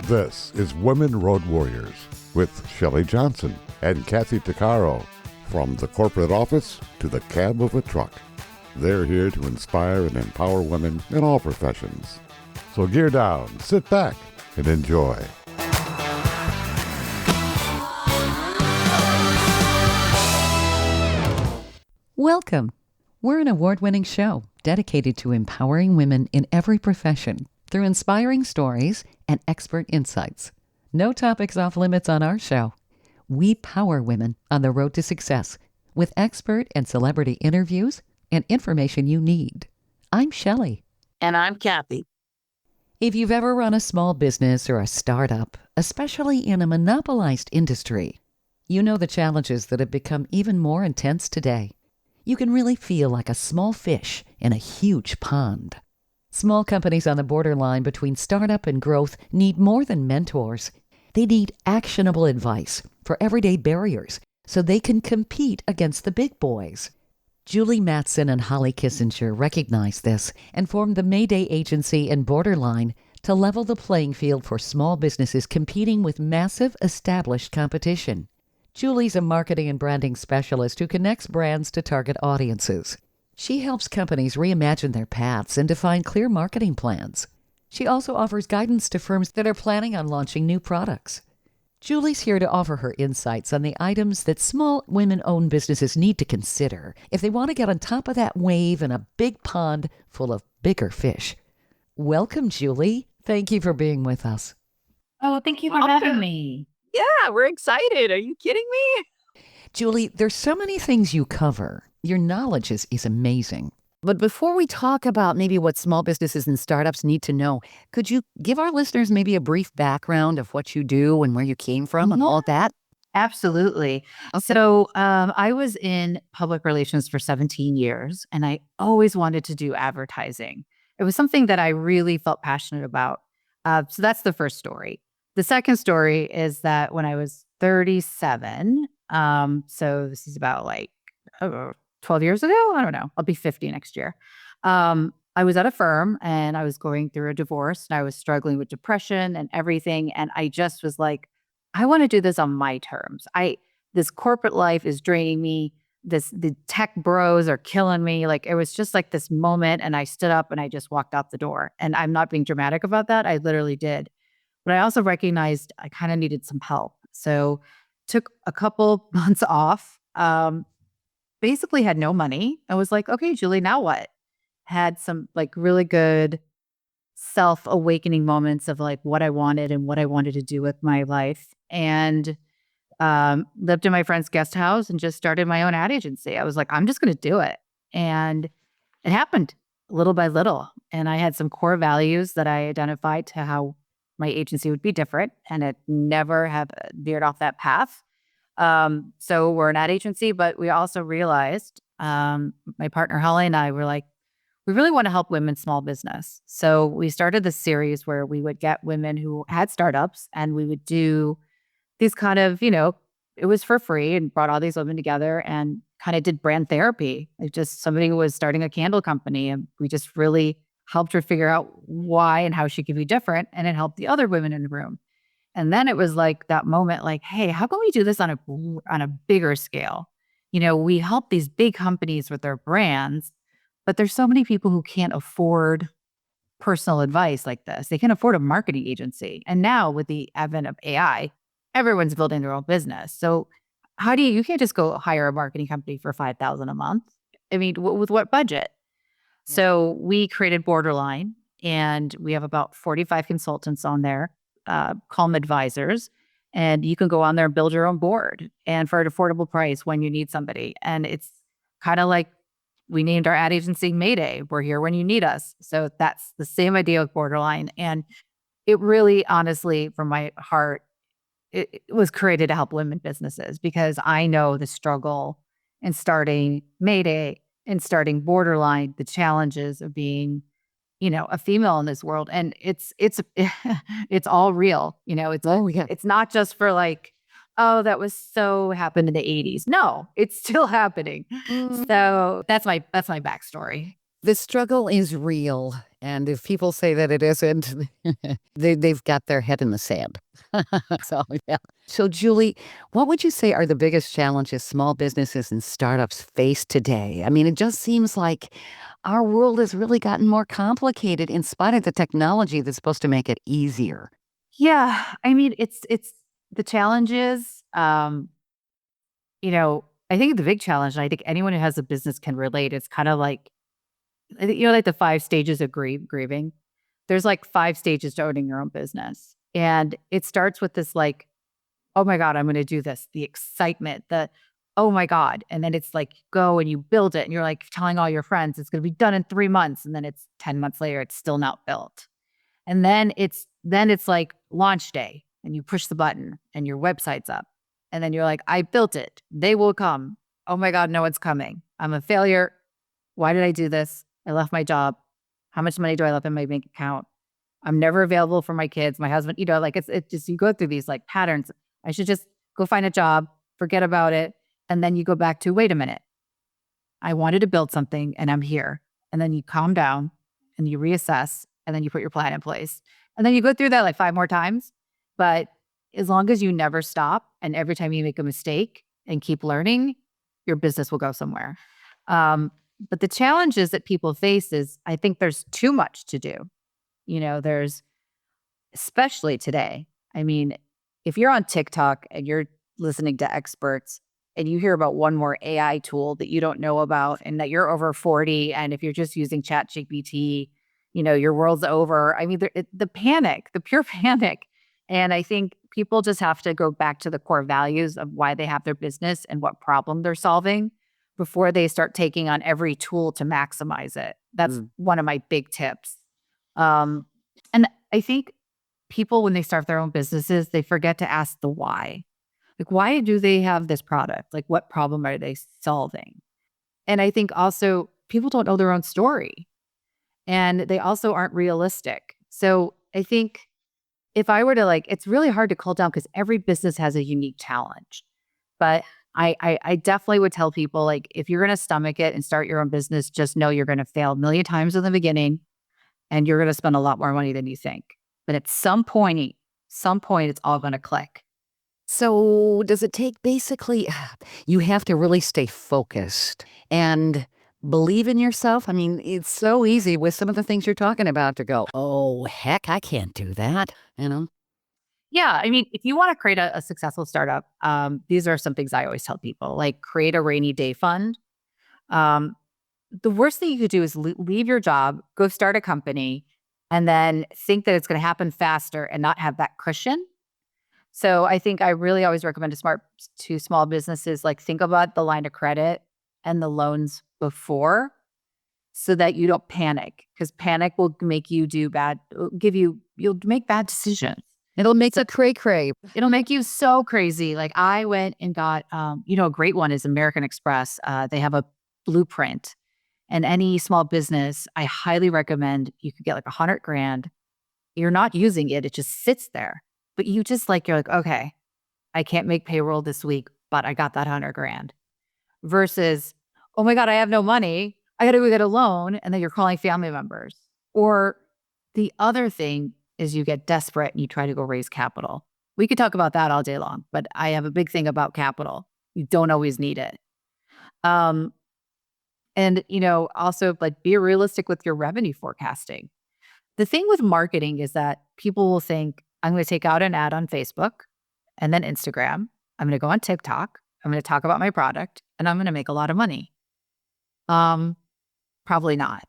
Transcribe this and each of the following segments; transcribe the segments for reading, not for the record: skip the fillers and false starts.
This is Women Road Warriors with Shelley Johnson and Kathy Tuccaro. From the corporate office to the cab of a truck, they're here to inspire and empower women in all professions. So gear down, sit back, and enjoy. Welcome. We're an award-winning show dedicated to empowering women in every profession through inspiring stories and expert insights. No topics off limits on our show. We power women on the road to success with expert and celebrity interviews and information you need. I'm Shelley. And I'm Kathy. If you've ever run a small business or a startup, especially in a monopolized industry, you know the challenges that have become even more intense today. You can really feel like a small fish in a huge pond. Small companies on the borderline between startup and growth need more than mentors. They need actionable advice for everyday barriers so they can compete against the big boys. Julie Matzen and Holly Kissinger recognized this and formed the MayDay Agency and Boarderline to level the playing field for small businesses competing with massive established competition. Julie's a marketing and branding specialist who connects brands to target audiences. She helps companies reimagine their paths and define clear marketing plans. She also offers guidance to firms that are planning on launching new products. Julie's here to offer her insights on the items that small women-owned businesses need to consider if they want to get on top of that wave in a big pond full of bigger fish. Welcome, Julie. Thank you for being with us. Oh, thank you for having me. Yeah, we're excited. Are you kidding me? Julie, there's so many things you cover. Your knowledge is amazing. But before we talk about maybe what small businesses and startups need to know, could you give our listeners maybe a brief background of what you do and where you came from and all that? Absolutely. Okay. So I was in public relations for 17 years, and I always wanted to do advertising. It was something that I really felt passionate about. So that's the first story. The second story is that when I was 37, so this is about 12 years ago, I don't know, I'll be 50 next year. I was at a firm and I was going through a divorce and I was struggling with depression and everything. And I just was like, I want to do this on my terms. This corporate life is draining me. The tech bros are killing me. Like, it was just like this moment. And I stood up and I just walked out the door. And I'm not being dramatic about that. I literally did. But I also recognized I kind of needed some help. So took a couple months off, basically had no money. I was like, okay, Julie, now what? Had some really good self-awakening moments of what I wanted and what I wanted to do with my life. And lived in my friend's guest house and just started my own ad agency. I was like, I'm just going to do it. And it happened little by little. And I had some core values that I identified to how my agency would be different, and it never have veered off that path. So we're an ad agency, but we also realized, my partner Holly and I were like, we really want to help women small business. So we started this series where we would get women who had startups and we would do these kind of, it was for free, and brought all these women together and kind of did brand therapy. Somebody who was starting a candle company, and we just really helped her figure out why and how she could be different. And it helped the other women in the room. And then it was like that moment, hey, how can we do this on a bigger scale? We help these big companies with their brands, but there's so many people who can't afford personal advice like this. They can't afford a marketing agency. And now with the advent of AI, everyone's building their own business. So how do you can't just go hire a marketing company for $5,000 a month. I mean, with what budget? So we created Boarderline, and we have about 45 consultants on there, call them advisors. And you can go on there and build your own board, and for an affordable price when you need somebody. And it's kind of like we named our ad agency MayDay. We're here when you need us. So that's the same idea with Boarderline. And it really, honestly, from my heart, it was created to help women businesses, because I know the struggle in starting MayDay and starting Boarderline, the challenges of being, a female in this world. And it's it's all real. It's not just for that was so happened in the 80s. No, it's still happening. So that's my backstory. The struggle is real. And if people say that it isn't, they've got their head in the sand. So, yeah. So, Julie, what would you say are the biggest challenges small businesses and startups face today? I mean, it just seems like our world has really gotten more complicated in spite of the technology that's supposed to make it easier. Yeah, I mean, it's the challenges. I think the big challenge, and I think anyone who has a business can relate. It's kind of like, like the 5 stages of grieving. There's like 5 stages to owning your own business, and it starts with this like, oh my God, I'm going to do this. The excitement, oh my God. And then it's like, go and you build it and you're like telling all your friends it's going to be done in 3 months. And then it's 10 months later, it's still not built. And then it's like launch day and you push the button and your website's up. And then you're like, I built it. They will come. Oh my God, no one's coming. I'm a failure. Why did I do this? I left my job. How much money do I left in my bank account? I'm never available for my kids, my husband, like it's just, you go through these like patterns. I should just go find a job, forget about it. And then you go back to, wait a minute, I wanted to build something and I'm here. And then you calm down and you reassess and then you put your plan in place. And then you go through that like 5 more times. But as long as you never stop and every time you make a mistake and keep learning, your business will go somewhere. But the challenges that people face is, I think there's too much to do. There's, especially today. I mean, if you're on TikTok and you're listening to experts and you hear about one more AI tool that you don't know about and that you're over 40, and if you're just using ChatGPT, your world's over. I mean, the panic, the pure panic. And I think people just have to go back to the core values of why they have their business and what problem they're solving before they start taking on every tool to maximize it. That's one of my big tips. And I think people, when they start their own businesses, they forget to ask the why. Like, why do they have this product? Like, what problem are they solving? And I think also people don't know their own story and they also aren't realistic. So I think if I were to it's really hard to cull down because every business has a unique challenge. But I definitely would tell people, like, if you're going to stomach it and start your own business, just know you're going to fail a million times in the beginning and you're going to spend a lot more money than you think. But at some point, it's all going to click. So, does it take basically, you have to really stay focused and believe in yourself? I mean, it's so easy with some of the things you're talking about to go, oh, heck, I can't do that, Yeah. I mean, if you want to create a successful startup, these are some things I always tell people, like create a rainy day fund. The worst thing you could do is leave your job, go start a company, and then think that it's going to happen faster and not have that cushion. So I think I really always recommend to small businesses, like, think about the line of credit and the loans before so that you don't panic, because panic will make you you'll make bad decisions. It'll make the cray-cray. It'll make you so crazy. Like, I went and got, a great one is American Express. They have a blueprint, and any small business, I highly recommend you could get like $100,000. You're not using it. It just sits there. But you're like, okay, I can't make payroll this week, but I got that $100,000 versus, oh my God, I have no money. I got to go get a loan. And then you're calling family members. Or the other thing is you get desperate and you try to go raise capital. We could talk about that all day long, but I have a big thing about capital. You don't always need it. And, also, like, be realistic with your revenue forecasting. The thing with marketing is that people will think, I'm going to take out an ad on Facebook and then Instagram. I'm going to go on TikTok. I'm going to talk about my product and I'm going to make a lot of money. Probably not.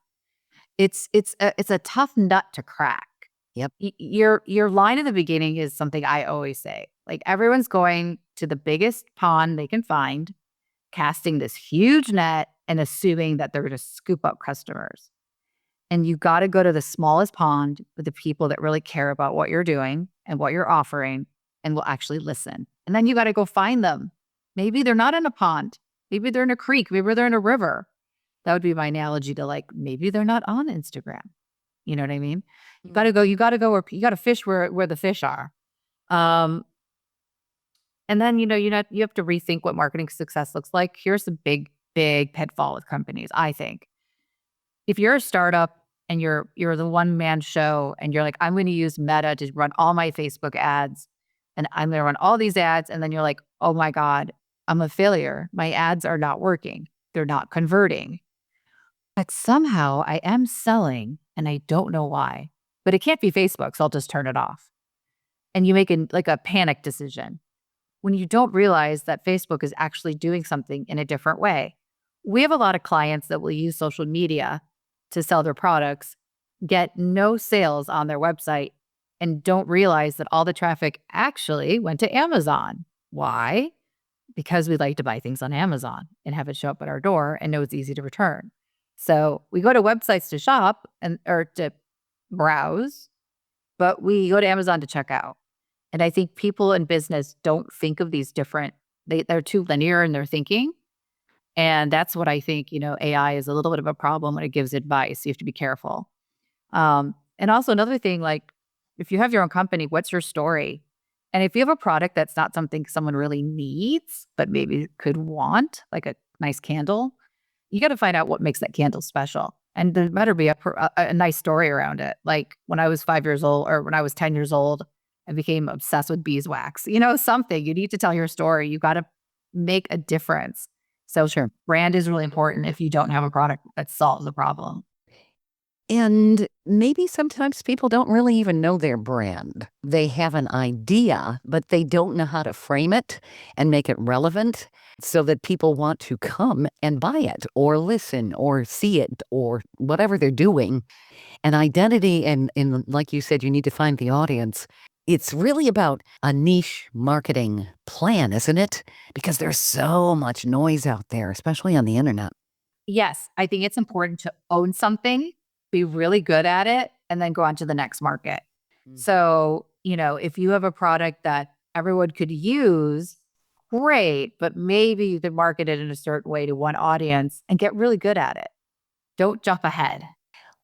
It's a tough nut to crack. Yep. Your line in the beginning is something I always say. Like, everyone's going to the biggest pond they can find, casting this huge net and assuming that they're going to scoop up customers. And you got to go to the smallest pond with the people that really care about what you're doing and what you're offering and will actually listen. And then you got to go find them. Maybe they're not in a pond. Maybe they're in a creek. Maybe they're in a river. That would be my analogy to, like, maybe they're not on Instagram. You know what I mean? You got to go where you got to fish where the fish are. And then, you have to rethink what marketing success looks like. Here's the big pitfall with companies, I think. if you're a startup and you're the one-man show and you're like, I'm going to use Meta to run all my Facebook ads and I'm going to run all these ads. And then you're like, oh my God, I'm a failure. My ads are not working. They're not converting. But somehow I am selling and I don't know why. But it can't be Facebook, so I'll just turn it off. And you make a panic decision when you don't realize that Facebook is actually doing something in a different way. We have a lot of clients that will use social media to sell their products, get no sales on their website, and don't realize that all the traffic actually went to Amazon. Why? Because we like to buy things on Amazon and have it show up at our door and know it's easy to return. So we go to websites to shop or to browse, but we go to Amazon to check out. And I think people in business don't think of these different, they're too linear in their thinking. And that's what I think, AI is a little bit of a problem when it gives advice. You have to be careful. And also another thing, like if you have your own company, what's your story? And if you have a product that's not something someone really needs, but maybe could want, like a nice candle, you got to find out what makes that candle special. And there better be a nice story around it. Like when I was 5 years old or when I was 10 years old, I became obsessed with beeswax. Something. You need to tell your story. You got to make a difference. So sure, brand is really important if you don't have a product that solves the problem. And maybe sometimes people don't really even know their brand. They have an idea, but they don't know how to frame it and make it relevant so that people want to come and buy it or listen or see it or whatever they're doing. And identity, and like you said, you need to find the audience. It's really about a niche marketing plan, isn't it? Because there's so much noise out there, especially on the internet. Yes, I think it's important to own something, be really good at it, and then go on to the next market. So, if you have a product that everyone could use, great, but maybe you could market it in a certain way to one audience and get really good at it. Don't jump ahead.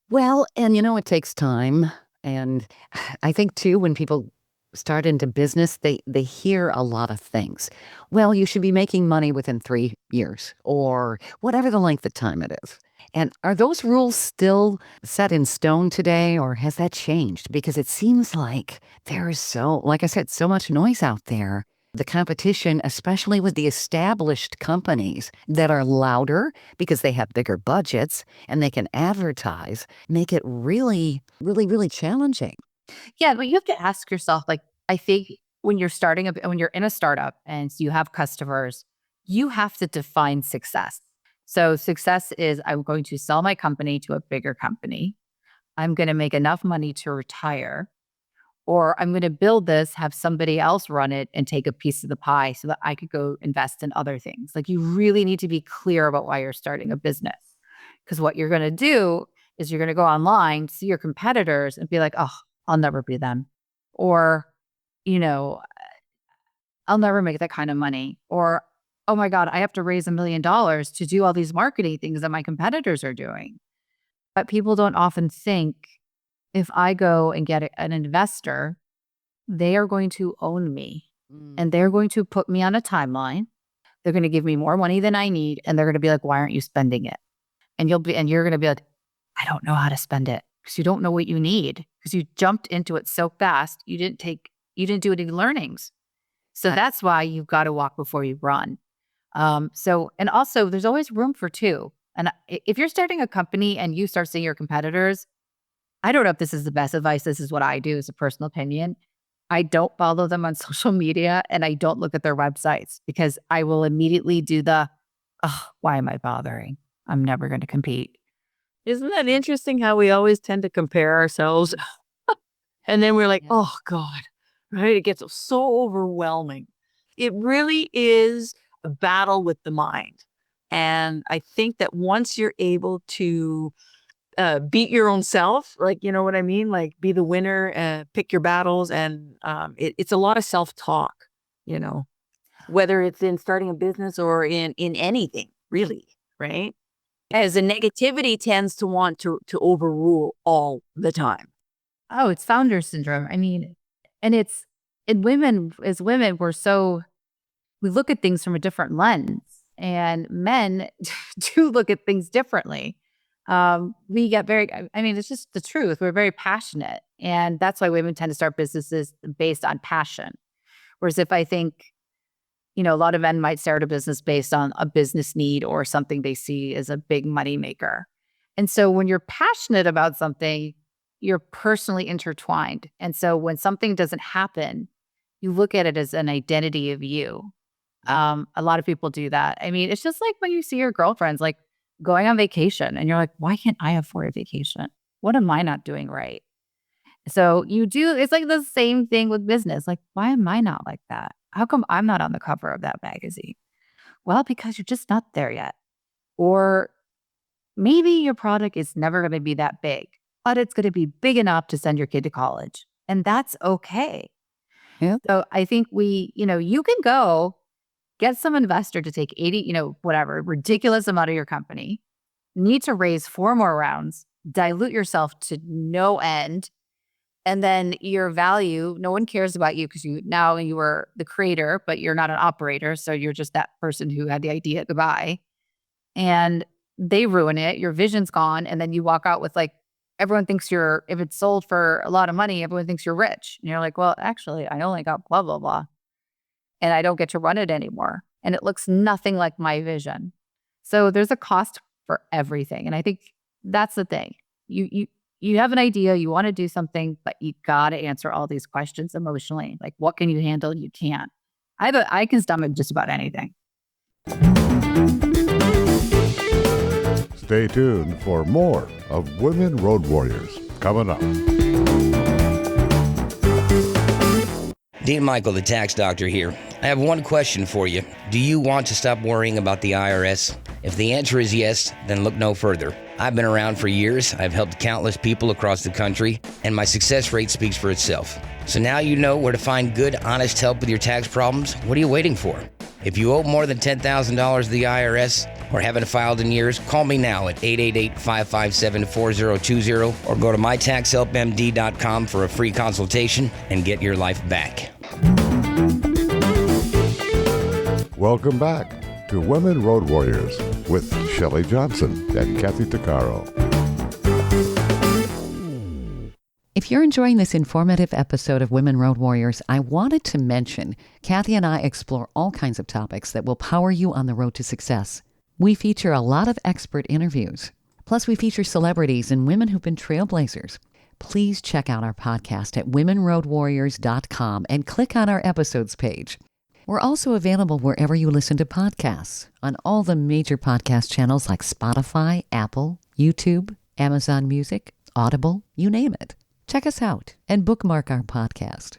Well, and it takes time. And I think too, when people start into business, they hear a lot of things. Well, you should be making money within 3 years or whatever the length of time it is. And are those rules still set in stone today, or has that changed? Because it seems like there is like I said, so much noise out there. The competition, especially with the established companies that are louder because they have bigger budgets and they can advertise, make it really, really, really challenging. Yeah, but you have to ask yourself, I think when you're when you're in a startup and you have customers, you have to define success. So success is I'm going to sell my company to a bigger company. I'm going to make enough money to retire, or I'm going to build this, have somebody else run it and take a piece of the pie so that I could go invest in other things. Like you really need to be clear about why you're starting a business. Because what you're going to do is you're going to go online, see your competitors and be like, oh, I'll never be them. Or, I'll never make that kind of money. Or, oh my God, I have to raise $1 million to do all these marketing things that my competitors are doing. But people don't often think if I go and get an investor, they are going to own me and they're going to put me on a timeline. They're going to give me more money than I need. And they're going to be like, why aren't you spending it? And you're going to be like, I don't know how to spend it because you don't know what you need because you jumped into it so fast. You didn't do any learnings. So that's why you've got to walk before you run. And also there's always room for two. And if you're starting a company and you start seeing your competitors, I don't know if this is the best advice. This is what I do as a personal opinion. I don't follow them on social media and I don't look at their websites because I will immediately do why am I bothering? I'm never going to compete. Isn't that interesting how we always tend to compare ourselves? And then we're like, oh God, right? It gets so overwhelming. It really is a battle with the mind. And I think that once you're able to beat your own self, like, you know what I mean? Like be the winner, pick your battles. And it's a lot of self-talk, whether it's in starting a business or in anything really, right? As the negativity tends to want to overrule all the time. Oh, it's founder syndrome. I mean, and it's in women, as women, we look at things from a different lens and men do look at things differently. we get it's just the truth. We're very passionate. And that's why women tend to start businesses based on passion. Whereas if I think, a lot of men might start a business based on a business need or something they see as a big money maker. And so when you're passionate about something, you're personally intertwined. And so when something doesn't happen, you look at it as an identity of you. A lot of people do that. It's just like when you see your girlfriends like going on vacation and you're like, why can't I afford a vacation? What am I not doing right? So it's like the same thing with business. Like, why am I not like that? How come I'm not on the cover of that magazine? Well, because you're just not there yet. Or maybe your product is never going to be that big, but it's going to be big enough to send your kid to college. And that's okay. Yeah. So I think you can go get some investor to take 80, whatever, ridiculous amount of your company, need to raise 4 more rounds, dilute yourself to no end. And then your value, no one cares about you because you were the creator, but you're not an operator. So you're just that person who had the idea to buy. And they ruin it. Your vision's gone. And then you walk out with everyone thinks if it's sold for a lot of money, everyone thinks you're rich. And you're like, well, actually, I only got blah, blah, blah. And I don't get to run it anymore. And it looks nothing like my vision. So there's a cost for everything. And I think that's the thing. You have an idea, you want to do something, but you got to answer all these questions emotionally. Like, what can you handle? You can't. I can stomach just about anything. Stay tuned for more of Women Road Warriors coming up. Dean Michael, the tax doctor here. I have one question for you. Do you want to stop worrying about the IRS? If the answer is yes, then look no further. I've been around for years. I've helped countless people across the country, and my success rate speaks for itself. So now you know where to find good, honest help with your tax problems. What are you waiting for? If you owe more than $10,000 to the IRS or haven't filed in years, call me now at 888-557-4020 or go to mytaxhelpmd.com for a free consultation and get your life back. Welcome back to Women Road Warriors with Shelley Johnson and Kathy Tuccaro. If you're enjoying this informative episode of Women Road Warriors, I wanted to mention Kathy and I explore all kinds of topics that will power you on the road to success. We feature a lot of expert interviews. Plus, we feature celebrities and women who've been trailblazers. Please check out our podcast at womenroadwarriors.com and click on our episodes page. We're also available wherever you listen to podcasts, on all the major podcast channels like Spotify, Apple, YouTube, Amazon Music, Audible, you name it. Check us out and bookmark our podcast.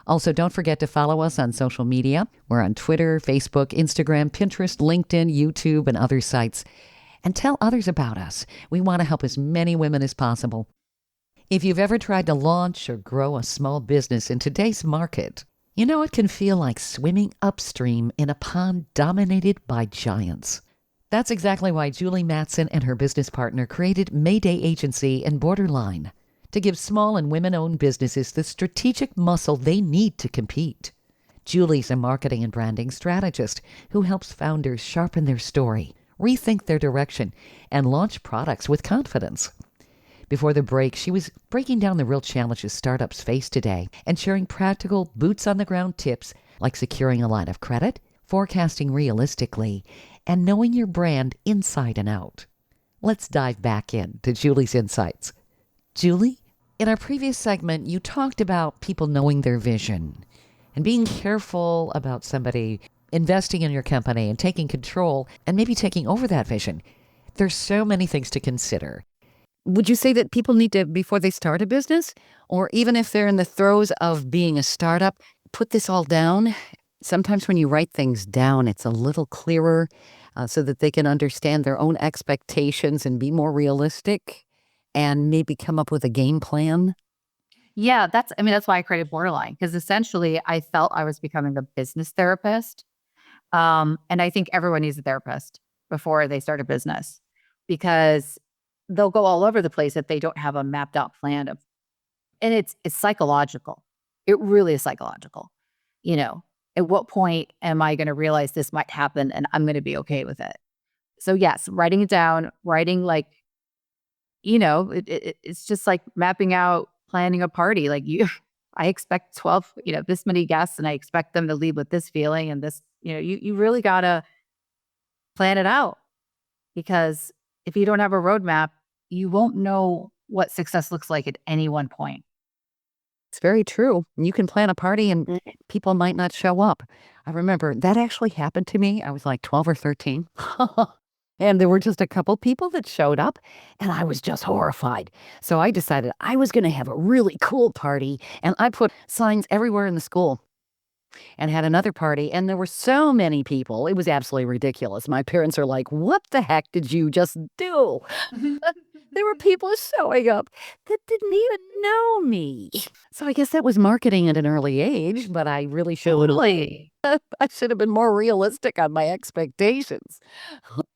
Also, don't forget to follow us on social media. We're on Twitter, Facebook, Instagram, Pinterest, LinkedIn, YouTube, and other sites. And tell others about us. We want to help as many women as possible. If you've ever tried to launch or grow a small business in today's market, it can feel like swimming upstream in a pond dominated by giants. That's exactly why Julie Matzen and her business partner created MayDay Agency and Boarderline, to give small and women-owned businesses the strategic muscle they need to compete. Julie's a marketing and branding strategist who helps founders sharpen their story, rethink their direction, and launch products with confidence. Before the break, she was breaking down the real challenges startups face today and sharing practical, boots-on-the-ground tips like securing a line of credit, forecasting realistically, and knowing your brand inside and out. Let's dive back in to Julie's insights. Julie, in our previous segment, you talked about people knowing their vision and being careful about somebody investing in your company and taking control and maybe taking over that vision. There's so many things to consider. Would you say that people need to, before they start a business, or even if they're in the throes of being a startup, put this all down? Sometimes when you write things down, it's a little clearer so that they can understand their own expectations and be more realistic and maybe come up with a game plan. Yeah, that's why I created Boarderline, because essentially I felt I was becoming a business therapist. And I think everyone needs a therapist before they start a business, because they'll go all over the place if they don't have a mapped out plan of, and it's psychological. It really is psychological. At what point am I going to realize this might happen and I'm going to be okay with it? So yes, writing it down, writing it's just like mapping out, planning a party. Like I expect 12, this many guests, and I expect them to leave with this feeling and this, you really got to plan it out, because if you don't have a roadmap, you won't know what success looks like at any one point. It's very true. You can plan a party and people might not show up. I remember that actually happened to me. I was like 12 or 13. And there were just a couple people that showed up, and I was just horrified. So I decided I was going to have a really cool party, and I put signs everywhere in the school and had another party, and there were so many people. It was absolutely ridiculous. My parents are like, "What the heck did you just do?" There were people showing up that didn't even know me. So I guess that was marketing at an early age, but I really should have. I should have been more realistic on my expectations.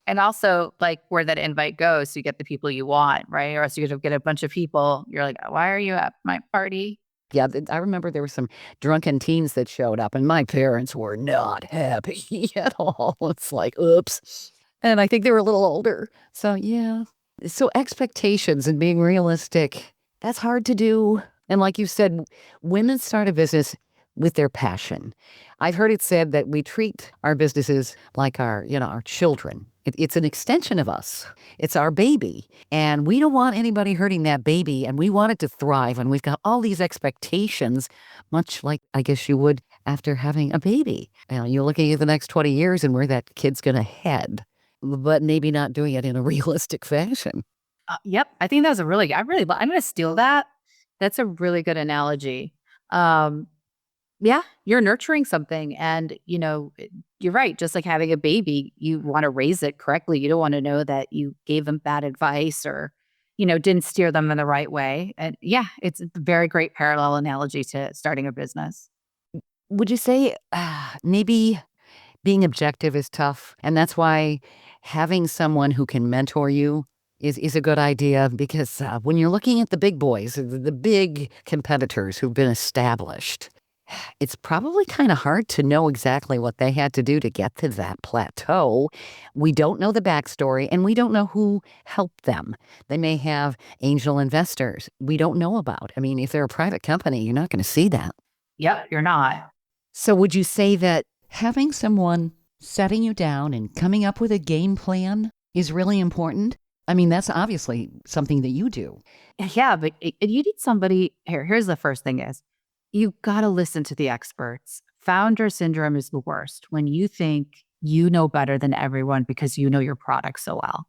And also, like, where that invite goes, so you get the people you want, right? Or else you get a bunch of people. You're like, why are you at my party? Yeah, I remember there were some drunken teens that showed up, and my parents were not happy at all. It's like, oops. And I think they were a little older. So, yeah. So expectations and being realistic, that's hard to do. And like you said, women start a business with their passion. I've heard it said that we treat our businesses like our children. It's an extension of us. It's our baby. And we don't want anybody hurting that baby, and we want it to thrive. And we've got all these expectations, much like I guess you would after having a baby. You're looking at the next 20 years and where that kid's going to head, but maybe not doing it in a realistic fashion. Yep. I think that's I'm going to steal that. That's a really good analogy. Yeah, you're nurturing something, and you're right. Just like having a baby, you want to raise it correctly. You don't want to know that you gave them bad advice or, didn't steer them in the right way. And yeah, it's a very great parallel analogy to starting a business. Would you say maybe being objective is tough, and that's why having someone who can mentor you is a good idea? Because when you're looking at the big boys, the big competitors who've been established, it's probably kind of hard to know exactly what they had to do to get to that plateau. We don't know the backstory, and we don't know who helped them. They may have angel investors we don't know about. I mean, if they're a private company, you're not going to see that. Yep, you're not. So would you say that having someone setting you down and coming up with a game plan is really important? I mean, that's obviously something that you do. Yeah, but you need somebody. Here's the first thing is, you got to listen to the experts. Founder syndrome is the worst, when you think you know better than everyone because you know your product so well.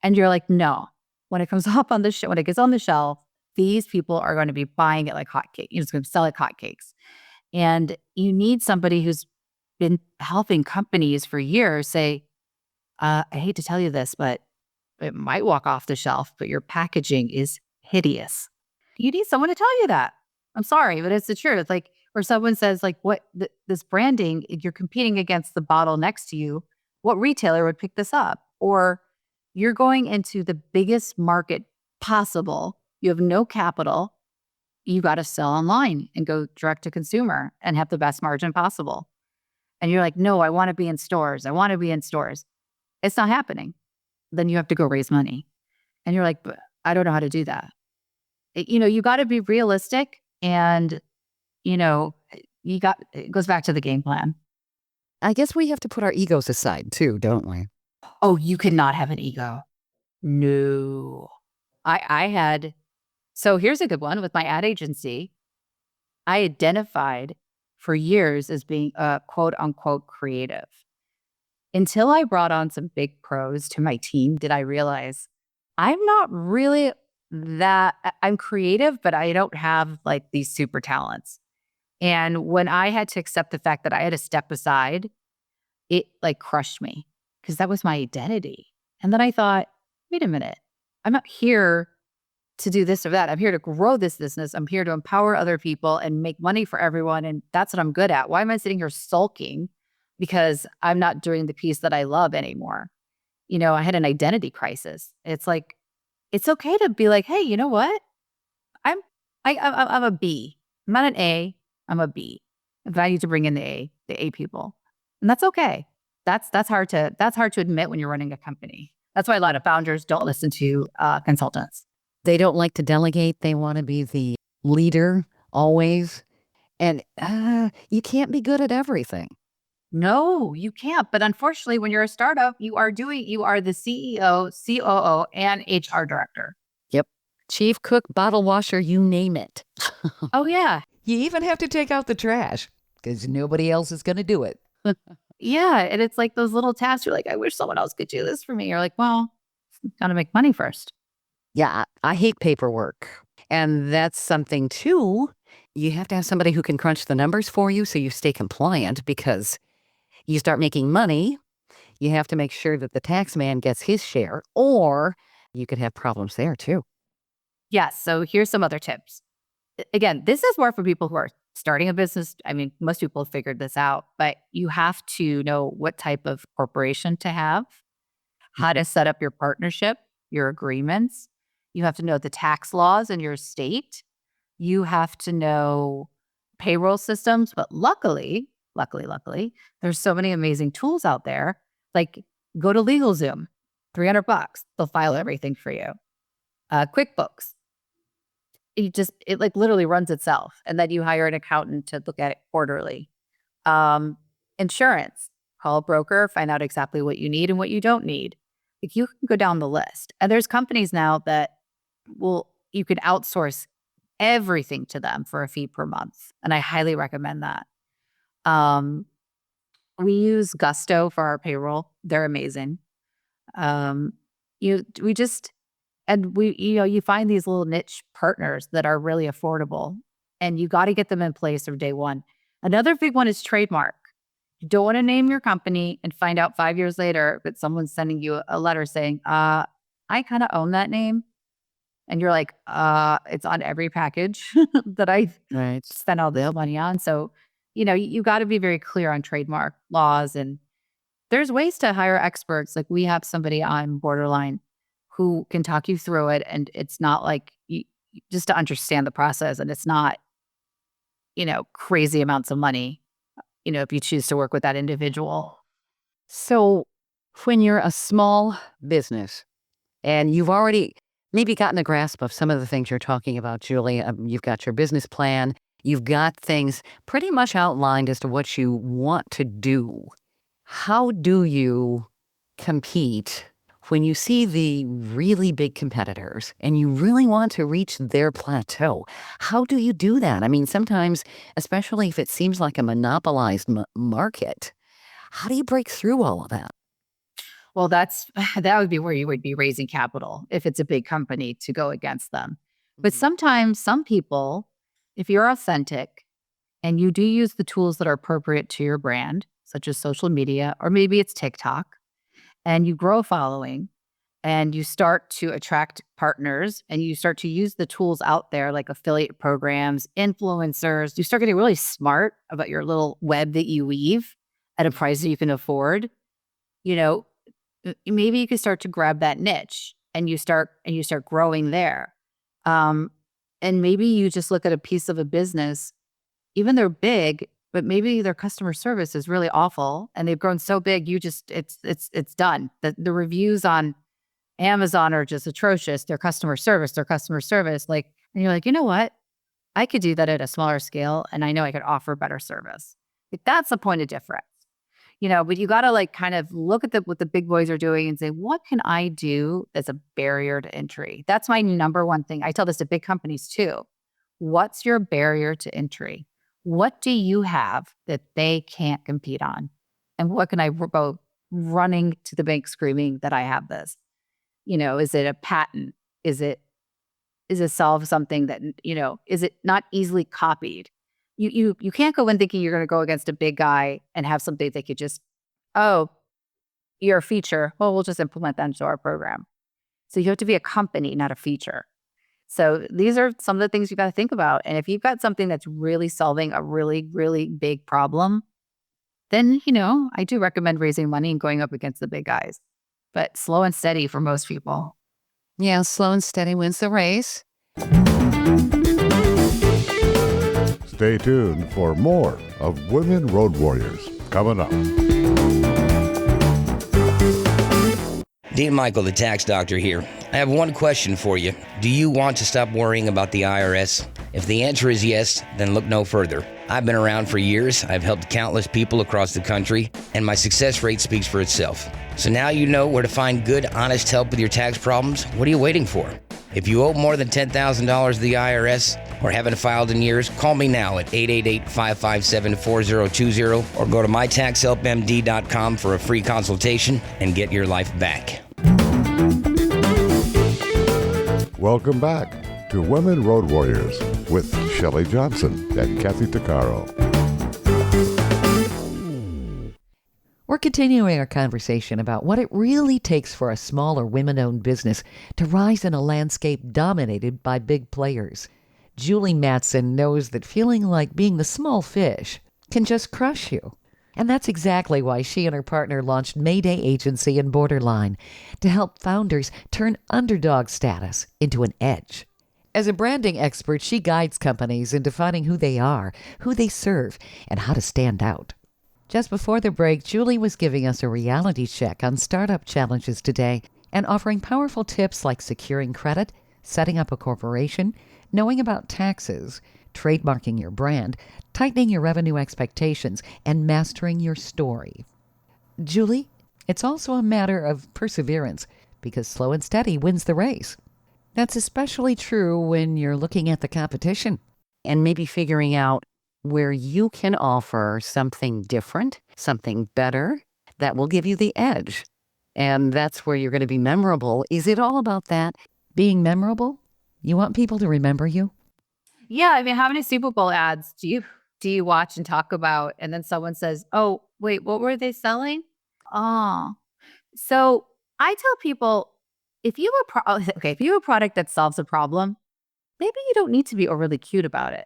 And you're like, no, when it comes up on the when it gets on the shelf, these people are going to be buying it like hotcakes. It's going to sell like hotcakes. And you need somebody who's been helping companies for years say, I hate to tell you this, but it might walk off the shelf, but your packaging is hideous. You need someone to tell you that. I'm sorry, but it's the truth. It's like, or someone says like, this branding, you're competing against the bottle next to you. What retailer would pick this up? Or you're going into the biggest market possible. You have no capital. You got to sell online and go direct to consumer and have the best margin possible. And you're like, no, I want to be in stores. I want to be in stores. It's not happening. Then you have to go raise money. And you're like, but I don't know how to do that. You got to be realistic. And, it goes back to the game plan. I guess we have to put our egos aside too, don't we? Oh, you cannot have an ego. No. So here's a good one with my ad agency. I identified for years as being a quote unquote creative. Until I brought on some big pros to my team, did I realize I'm not really I'm creative, but I don't have like these super talents. And when I had to accept the fact that I had to step aside, it like crushed me because that was my identity. And then I thought, wait a minute, I'm not here to do this or that. I'm here to grow this business. I'm here to empower other people and make money for everyone. And that's what I'm good at. Why am I sitting here sulking because I'm not doing the piece that I love anymore? I had an identity crisis. It's like, it's okay to be like, hey, you know what? I'm a B. I'm not an A. I'm a B. If I need to bring in the A people, and that's okay. That's hard to admit when you're running a company. That's why a lot of founders don't listen to consultants. They don't like to delegate. They want to be the leader always. And you can't be good at everything. No, you can't. But unfortunately, when you're a startup, you are the CEO, COO, and HR director. Yep. Chief cook, bottle washer, you name it. Oh, yeah. You even have to take out the trash because nobody else is going to do it. Yeah. And it's like those little tasks. You're like, I wish someone else could do this for me. You're like, well, got to make money first. Yeah, I hate paperwork. And that's something, too. You have to have somebody who can crunch the numbers for you so you stay compliant, because you start making money, you have to make sure that the tax man gets his share, or you could have problems there, too. Yes. So here's some other tips. Again, this is more for people who are starting a business. I mean, most people have figured this out, but you have to know what type of corporation to have, how to set up your partnership, your agreements. You have to know the tax laws in your state. You have to know payroll systems. But luckily, there's so many amazing tools out there. Like, go to LegalZoom, $300. They'll file everything for you. QuickBooks. It like literally runs itself. And then you hire an accountant to look at it quarterly. Insurance, call a broker, find out exactly what you need and what you don't need. Like, you can go down the list. And there's companies now that you could outsource everything to them for a fee per month. And I highly recommend that. We use Gusto for our payroll. They're amazing. You find these little niche partners that are really affordable, and you got to get them in place from day one. Another big one is trademark. You don't want to name your company and find out 5 years later that someone's sending you a letter saying, I kind of own that name. And you're like, it's on every package that I spent all the money on. So, you got to be very clear on trademark laws. And there's ways to hire experts. Like, we have somebody on Boarderline who can talk you through it. And it's not like just to understand the process. And it's not, crazy amounts of money, if you choose to work with that individual. So when you're a small business and you've already maybe gotten a grasp of some of the things you're talking about, Julie, you've got your business plan, you've got things pretty much outlined as to what you want to do. How do you compete when you see the really big competitors and you really want to reach their plateau? How do you do that? I mean, sometimes, especially if it seems like a monopolized market, how do you break through all of that? Well, that would be where you would be raising capital if it's a big company to go against them. But sometimes some people, if you're authentic and you do use the tools that are appropriate to your brand, such as social media, or maybe it's TikTok, and you grow a following and you start to attract partners and you start to use the tools out there like affiliate programs, influencers, you start getting really smart about your little web that you weave at a price that you can afford, maybe you can start to grab that niche and you start growing there. And maybe you just look at a piece of a business, even they're big, but maybe their customer service is really awful and they've grown so big, it's done. The reviews on Amazon are just atrocious. Their customer service, and you're like, you know what? I could do that at a smaller scale and I know I could offer better service. Like, that's the point of difference. But you got to kind of look at what the big boys are doing and say, what can I do that's a barrier to entry? That's my number one thing. I tell this to big companies too. What's your barrier to entry? What do you have that they can't compete on? And what can I go running to the bank screaming that I have this? Is it a patent? Is it solve something that, is it not easily copied? You can't go in thinking you're going to go against a big guy and have something they could just, you're a feature. Well, we'll just implement that into our program. So you have to be a company, not a feature. So these are some of the things you got to think about. And if you've got something that's really solving a really, really big problem, then, I do recommend raising money and going up against the big guys. But slow and steady for most people. Yeah, slow and steady wins the race. Stay tuned for more of Women Road Warriors coming up. Dean Michael, the tax doctor here. I have one question for you. Do you want to stop worrying about the IRS? If the answer is yes, then look no further. I've been around for years, I've helped countless people across the country, and my success rate speaks for itself. So now you know where to find good, honest help with your tax problems. What are you waiting for? If you owe more than $10,000 to the IRS or haven't filed in years, call me now at 888-557-4020 or go to mytaxhelpmd.com for a free consultation and get your life back. Welcome back to Women Road Warriors with Shelley Johnson and Kathy Tuccaro. We're continuing our conversation about what it really takes for a small or women-owned business to rise in a landscape dominated by big players. Julie Matzen knows that feeling like being the small fish can just crush you. And that's exactly why she and her partner launched MayDay Agency and Boarderline to help founders turn underdog status into an edge. As a branding expert, she guides companies in defining who they are, who they serve, and how to stand out. Just before the break, Julie was giving us a reality check on startup challenges today and offering powerful tips like securing credit, setting up a corporation, knowing about taxes, trademarking your brand, tightening your revenue expectations, and mastering your story. Julie, it's also a matter of perseverance because slow and steady wins the race. That's especially true when you're looking at the competition and maybe figuring out where you can offer something different, something better that will give you the edge. And that's where you're going to be memorable. Is it all about that? Being memorable? You want people to remember you? Yeah, I mean, how many Super Bowl ads do you watch and talk about? And then someone says, "Oh, wait, what were they selling?" Oh, so I tell people, if you have if you have a product that solves a problem, maybe you don't need to be overly cute about it.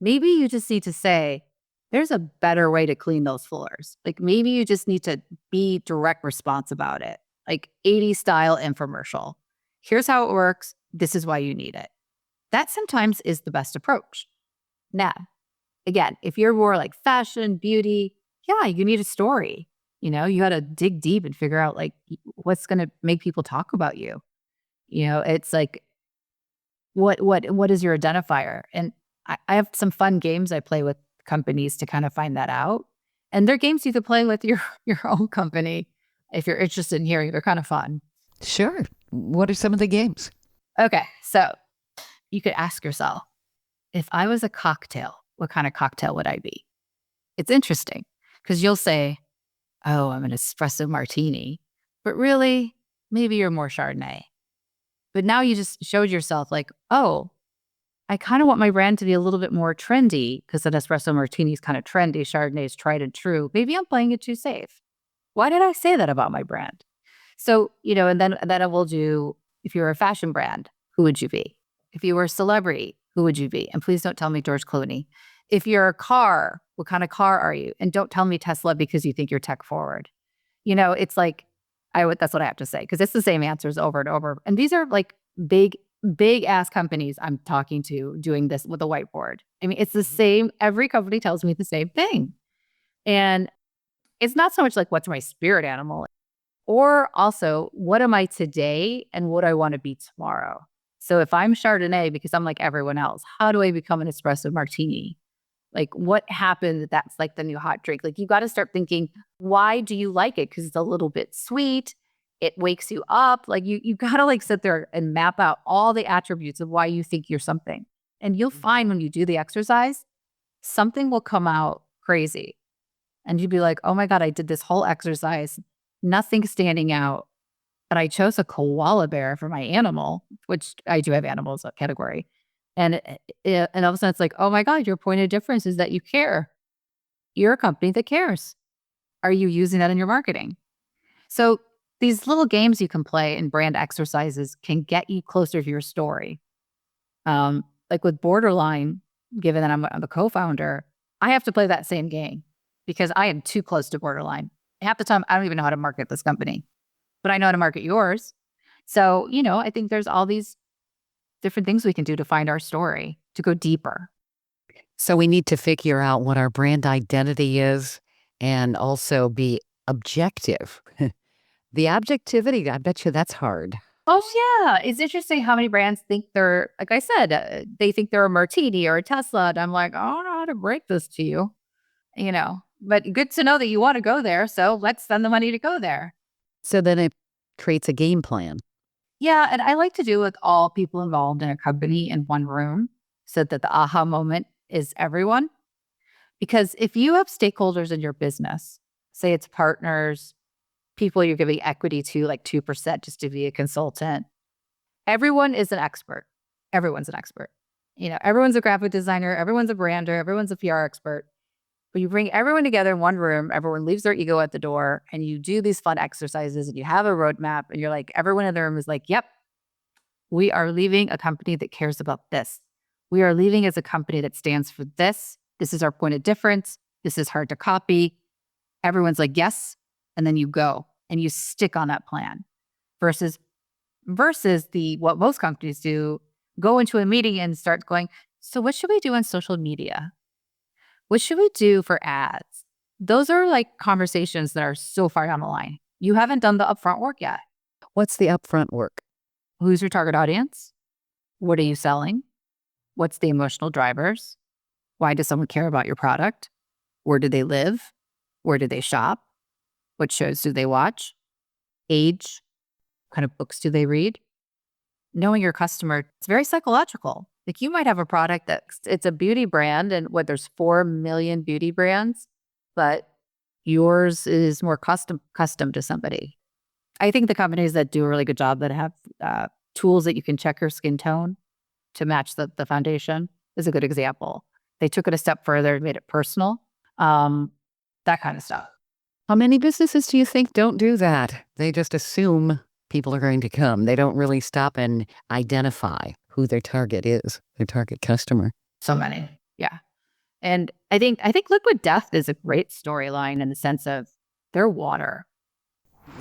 Maybe you just need to say, "There's a better way to clean those floors." Like maybe you just need to be direct response about it, like 80s style infomercial. Here's how it works. This is why you need it. That sometimes is the best approach. Now, again, if you're more like fashion, beauty, yeah, you need a story. You got to dig deep and figure out like what's going to make people talk about you. It's like, what is your identifier? And I have some fun games I play with companies to kind of find that out. And they're games you could play with your own company if you're interested in hearing. They're kind of fun. Sure. What are some of the games? Okay, so you could ask yourself, if I was a cocktail, what kind of cocktail would I be? It's interesting because you'll say, "Oh, I'm an espresso martini," but really, maybe you're more Chardonnay. But now you just showed yourself like, "Oh, I kind of want my brand to be a little bit more trendy because an espresso martini is kind of trendy. Chardonnay is tried and true. Maybe I'm playing it too safe. Why did I say that about my brand?" So, and then I will do, if you're a fashion brand, who would you be? If you were a celebrity, who would you be? And please don't tell me George Clooney. If you're a car, what kind of car are you? And don't tell me Tesla because you think you're tech forward. It's like, that's what I have to say because it's the same answers over and over. And these are like big ass companies I'm talking to doing this with a whiteboard. I mean, it's the same. Every company tells me the same thing. And it's not so much like, what's my spirit animal? Or also, what am I today and what I want to be tomorrow? So if I'm Chardonnay because I'm like everyone else, how do I become an espresso martini? Like what happened that's like the new hot drink? Like you got to start thinking, why do you like it? Because it's a little bit sweet. It wakes you up. Like you got to like sit there and map out all the attributes of why you think you're something. And you'll find when you do the exercise, something will come out crazy. And you'd be like, "Oh my God, I did this whole exercise. Nothing standing out. But I chose a koala bear for my animal," which I do have animals category. And all of a sudden it's like, "Oh my God, your point of difference is that you care. You're a company that cares. Are you using that in your marketing?" So these little games you can play and brand exercises can get you closer to your story. Like with Boarderline, given that I'm the co-founder, I have to play that same game because I am too close to Boarderline. Half the time, I don't even know how to market this company, but I know how to market yours. So, I think there's all these different things we can do to find our story, to go deeper. So we need to figure out what our brand identity is and also be objective The objectivity, I bet you that's hard. Oh, yeah. It's interesting how many brands think they're, like I said, they think they're a Martini or a Tesla. And I'm like, I don't know how to break this to you, but good to know that you want to go there. So let's spend the money to go there. So then it creates a game plan. Yeah. And I like to do with all people involved in a company in one room so that the aha moment is everyone. Because if you have stakeholders in your business, say it's partners, people you're giving equity to, like 2% just to be a consultant, everyone is an expert. Everyone's an expert. Everyone's a graphic designer, everyone's a brander, everyone's a PR expert. But you bring everyone together in one room, everyone leaves their ego at the door, and you do these fun exercises and you have a roadmap, and you're like, everyone in the room is like, yep, we are leaving a company that cares about this. We are leaving as a company that stands for this. This is our point of difference. This is hard to copy. Everyone's like, yes. And then you go and you stick on that plan versus what most companies do, go into a meeting and start going, so what should we do on social media? What should we do for ads? Those are like conversations that are so far down the line. You haven't done the upfront work yet. What's the upfront work? Who's your target audience? What are you selling? What's the emotional drivers? Why does someone care about your product? Where do they live? Where do they shop? What shows do they watch? Age? What kind of books do they read? Knowing your customer, it's very psychological. Like you might have a product it's a beauty brand and there's 4 million beauty brands, but yours is more custom to somebody. I think the companies that do a really good job that have tools that you can check your skin tone to match the foundation is a good example. They took it a step further and made it personal, that kind of stuff. How many businesses do you think don't do that? They just assume people are going to come. They don't really stop and identify who their target is, their target customer. So many. Yeah. And I think Liquid Death is a great storyline in the sense of they're water.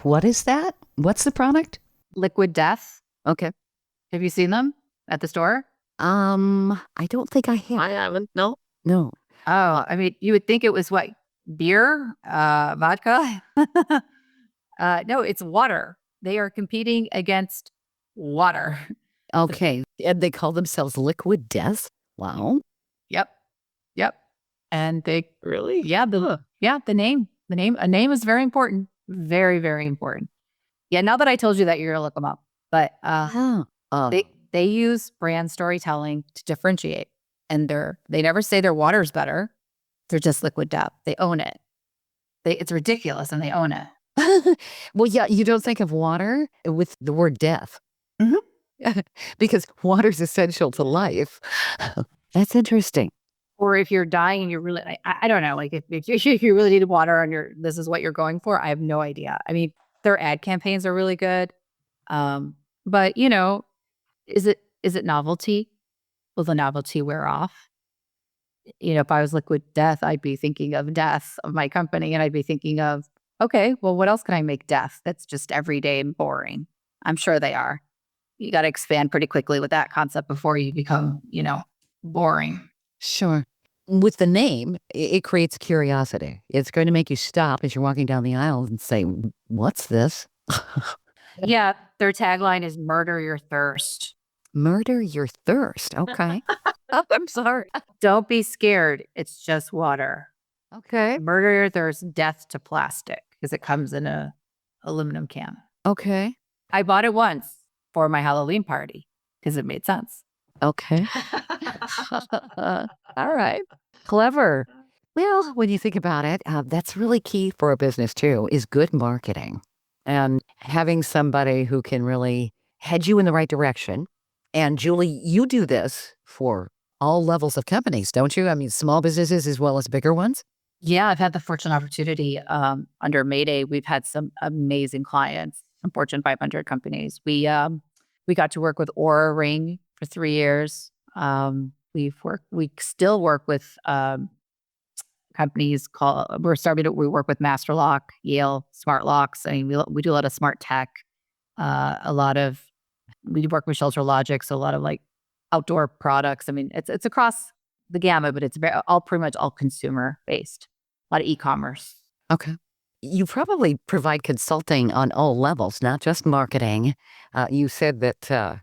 What is that? What's the product? Liquid Death. Okay. Have you seen them at the store? I don't think I have. I haven't. No. No. Oh, I mean, you would think it was what? Beer? Vodka? No, it's water. They are competing against water. Okay. And they call themselves Liquid Death? Wow. Yep. And they Really? the name. A name is very important. Very, very important. Yeah, now that I told you that, you're gonna look them up. But they use brand storytelling to differentiate. And they never say their water's better. They're just Liquid Death. They own it. It's ridiculous and they own it. Well, yeah, you don't think of water with the word death. Mm-hmm. Because water's essential to life. That's interesting. Or if you're dying and you're really, I don't know, like if you really need water and this is what you're going for, I have no idea. I mean, their ad campaigns are really good. But is it novelty? Will the novelty wear off? If I was Liquid Death, I'd be thinking of death of my company and I'd be thinking of, okay, well, what else can I make death that's just everyday and boring? I'm sure they are. You got to expand pretty quickly with that concept before you become, boring. Sure. With the name, it creates curiosity. It's going to make you stop as you're walking down the aisle and say, what's this? Yeah. Their tagline is murder your thirst. Murder your thirst. Okay. I'm sorry. Don't be scared. It's just water. Okay. Murder your thirst, death to plastic, because it comes in a aluminum can. Okay. I bought it once for my Halloween party because it made sense. Okay. All right. Clever. Well, when you think about it, that's really key for a business too, is good marketing and having somebody who can really head you in the right direction. And Julie, you do this for all levels of companies, don't you? I mean, small businesses as well as bigger ones. Yeah, I've had the fortunate opportunity under MayDay. We've had some amazing clients, some Fortune 500 companies. We got to work with Aura Ring for 3 years. We still work with companies we work with Master Lock, Yale, Smart Locks. I mean, we do a lot of smart tech, we work with Shelter Logic, so a lot of like outdoor products. I mean, it's across the gamut, but it's pretty much all consumer based. A lot of e-commerce. Okay. You probably provide consulting on all levels, not just marketing. You said that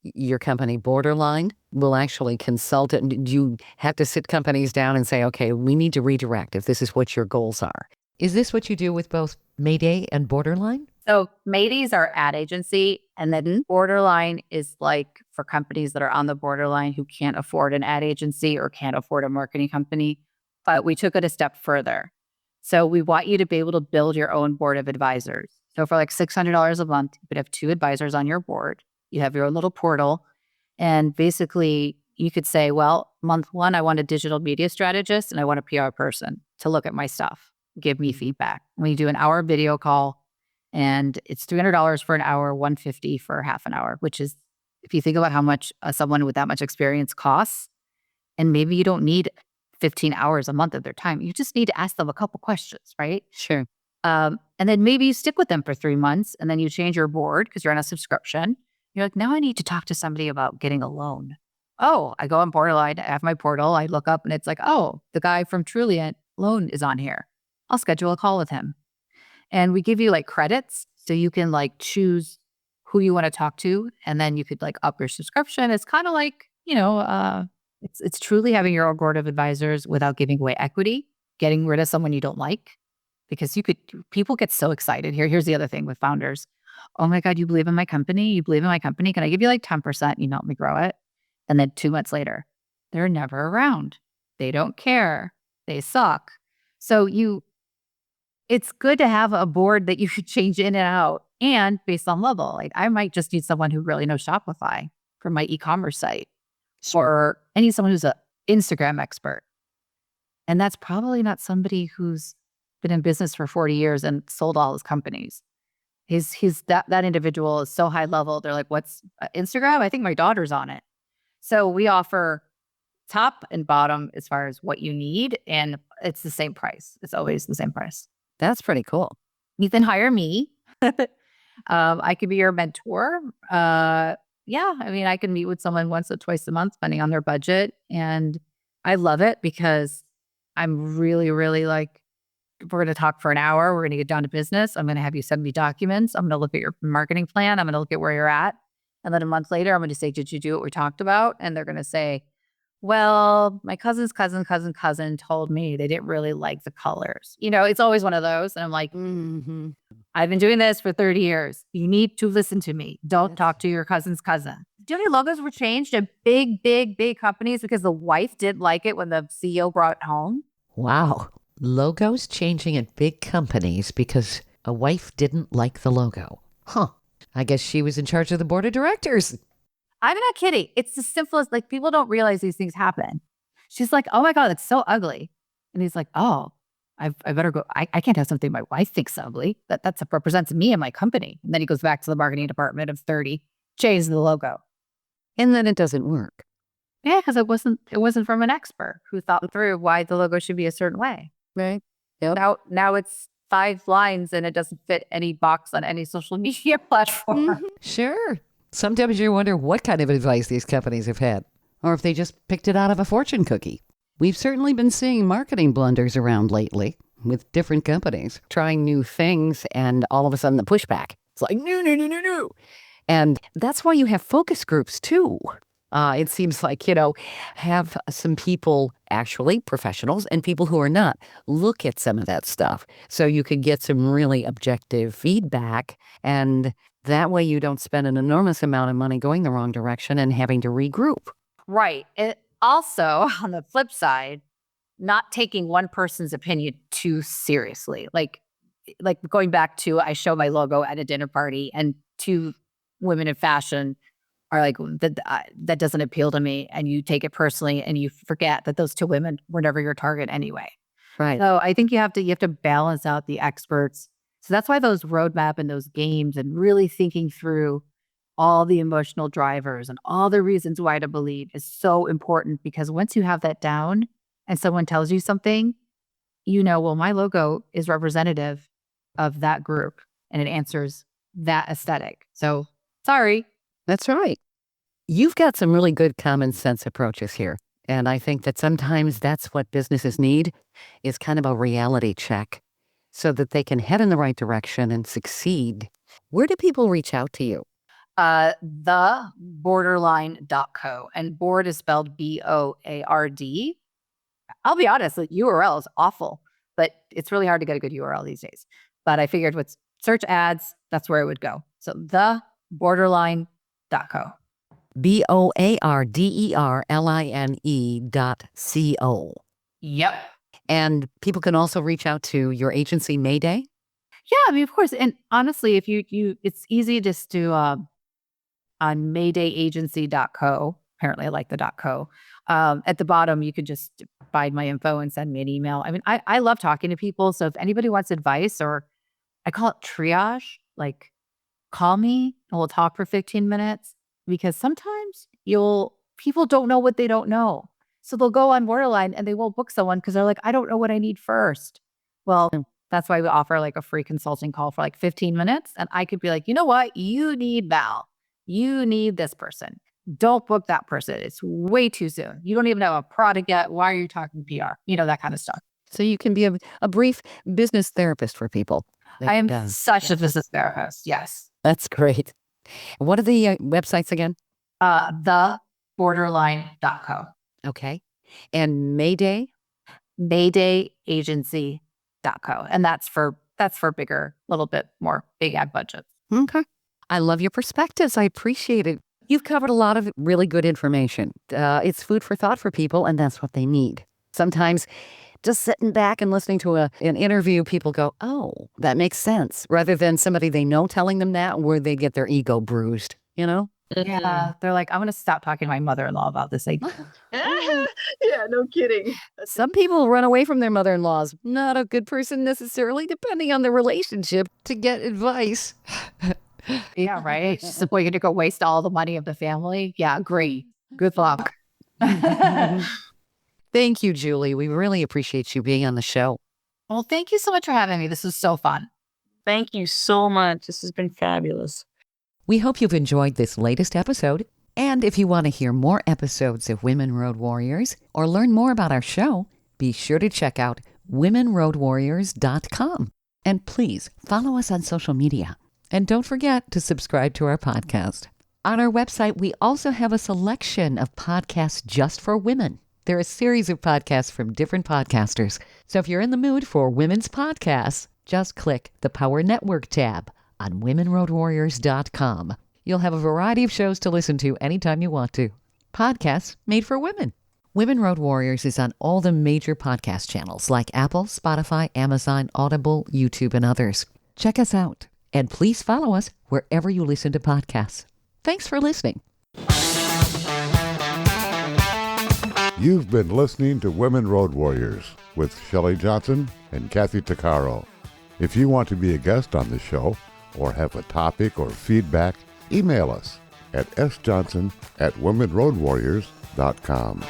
your company, Boarderline, will actually consult it. Do you have to sit companies down and say, okay, we need to redirect if this is what your goals are? Is this what you do with both MayDay and Boarderline? So MayDay's our ad agency, and then Boarderline is like for companies that are on the borderline who can't afford an ad agency or can't afford a marketing company. But we took it a step further. So we want you to be able to build your own board of advisors. So for like $600 a month, you could have 2 advisors on your board. You have your own little portal. And basically, you could say, well, month 1, I want a digital media strategist and I want a PR person to look at my stuff, give me feedback. We do an hour video call, and it's $300 for an hour, $150 for half an hour, which is, if you think about how much someone with that much experience costs, and maybe you don't need 15 hours a month of their time. You just need to ask them a couple questions, right? Sure. And then maybe you stick with them for 3 months, and then you change your board because you're on a subscription. You're like, now I need to talk to somebody about getting a loan. Oh, I go on Borderline, I have my portal, I look up and it's like, oh, the guy from Truliant Loan is on here. I'll schedule a call with him. And we give you like credits so you can like choose who you want to talk to, and then you could like up your subscription. It's kind of like, it's truly having your own board of advisors without giving away equity, getting rid of someone you don't like. Because people get so excited. Here's the other thing with founders. Oh my God, you believe in my company? You believe in my company? Can I give you like 10%? You help me grow it. And then 2 months later, they're never around. They don't care. They suck. So it's good to have a board that you could change in and out, and based on level. Like I might just need someone who really knows Shopify for my e-commerce site, or I need someone who's an Instagram expert. And that's probably not somebody who's been in business for 40 years and sold all his companies. That individual is so high level. They're like, what's Instagram? I think my daughter's on it. So we offer top and bottom as far as what you need, and it's the same price. It's always the same price. That's pretty cool. You can hire me. I could be your mentor. I can meet with someone once or twice a month, depending on their budget. And I love it because I'm really, really like, we're going to talk for an hour. We're going to get down to business. I'm going to have you send me documents. I'm going to look at your marketing plan. I'm going to look at where you're at. And then a month later, I'm going to say, did you do what we talked about? And they're going to say, well, my cousin's cousin told me they didn't really like the colors. It's always one of those. And I'm like, I've been doing this for 30 years. You need to listen to me. Don't talk to your cousin's cousin. Do you know how many logos were changed at big, big, big companies because the wife didn't like it when the CEO brought it home? Wow. Logos changing at big companies because a wife didn't like the logo. Huh. I guess she was in charge of the board of directors. I'm not kidding. It's the simplest, like people don't realize these things happen. She's like, oh my God, that's so ugly. And he's like, oh, I better go. I can't have something my wife thinks ugly. That represents me and my company. And then he goes back to the marketing department of 30, changes the logo. And then it doesn't work. Yeah, because it wasn't from an expert who thought through why the logo should be a certain way. Right. Yep. Now it's 5 lines and it doesn't fit any box on any social media platform. Mm-hmm. Sure. Sometimes you wonder what kind of advice these companies have had, or if they just picked it out of a fortune cookie. We've certainly been seeing marketing blunders around lately with different companies trying new things, and all of a sudden the pushback. It's like, no. And that's why you have focus groups too. It seems like, have some people, actually professionals and people who are not, look at some of that stuff so you could get some really objective feedback. And that way you don't spend an enormous amount of money going the wrong direction and having to regroup. Right. It also, on the flip side, not taking one person's opinion too seriously. Like going back to, I show my logo at a dinner party and 2 women in fashion are like, that doesn't appeal to me. And you take it personally and you forget that those 2 women were never your target anyway. Right. So I think you have to balance out the experts. So that's why those roadmap and those games and really thinking through all the emotional drivers and all the reasons why to believe is so important, because once you have that down and someone tells you something, well, my logo is representative of that group and it answers that aesthetic. So sorry. That's right. You've got some really good common sense approaches here. And I think that sometimes that's what businesses need, is kind of a reality check. so that they can head in the right direction and succeed, where do people reach out to you? Theborderline.co. And board is spelled Board. I'll be honest, the URL is awful, but it's really hard to get a good URL these days. But I figured with search ads, that's where it would go. So theborderline.co. BOARDERLINE.co. Yep. And people can also reach out to your agency, MayDay. Yeah, I mean, of course. And honestly, if you it's easy just to on MayDayAgency.co. Apparently, I like the .co. At the bottom, you could just find my info and send me an email. I mean, I love talking to people. So if anybody wants advice, or I call it triage, like call me and we'll talk for 15 minutes, because sometimes people don't know what they don't know. So they'll go on Borderline and they won't book someone because they're like, I don't know what I need first. Well, that's why we offer like a free consulting call for like 15 minutes. And I could be like, you know what? You need Val. You need this person. Don't book that person. It's way too soon. You don't even have a product yet. Why are you talking PR? That kind of stuff. So you can be a brief business therapist for people. I am such a business therapist. Yes. That's great. What are the websites again? Theborderline.co. Okay. And MayDay? MayDayAgency.co. And that's for bigger, little bit more big ad budgets. Okay. I love your perspectives. I appreciate it. You've covered a lot of really good information. It's food for thought for people, and that's what they need. Sometimes just sitting back and listening to an interview, people go, oh, that makes sense, rather than somebody they know telling them that, where they get their ego bruised, Yeah. They're like, I'm going to stop talking to my mother-in-law about this. Yeah, no kidding. Some people run away from their mother-in-laws. Not a good person necessarily, depending on the relationship, to get advice. Yeah, right. Just the way you're going to go waste all the money of the family. Yeah, agree. Good luck. Thank you, Julie. We really appreciate you being on the show. Well, thank you so much for having me. This was so fun. Thank you so much. This has been fabulous. We hope you've enjoyed this latest episode. And if you want to hear more episodes of Women Road Warriors or learn more about our show, be sure to check out womenroadwarriors.com. And please follow us on social media. And don't forget to subscribe to our podcast. On our website, we also have a selection of podcasts just for women. There are a series of podcasts from different podcasters. So if you're in the mood for women's podcasts, just click the Power Network tab on womenroadwarriors.com. You'll have a variety of shows to listen to anytime you want to. Podcasts made for women. Women Road Warriors is on all the major podcast channels like Apple, Spotify, Amazon, Audible, YouTube, and others. Check us out. And please follow us wherever you listen to podcasts. Thanks for listening. You've been listening to Women Road Warriors with Shelley Johnson and Kathy Tuccaro. If you want to be a guest on the show or have a topic or feedback, email us at sjohnson@womenroadwarriors.com.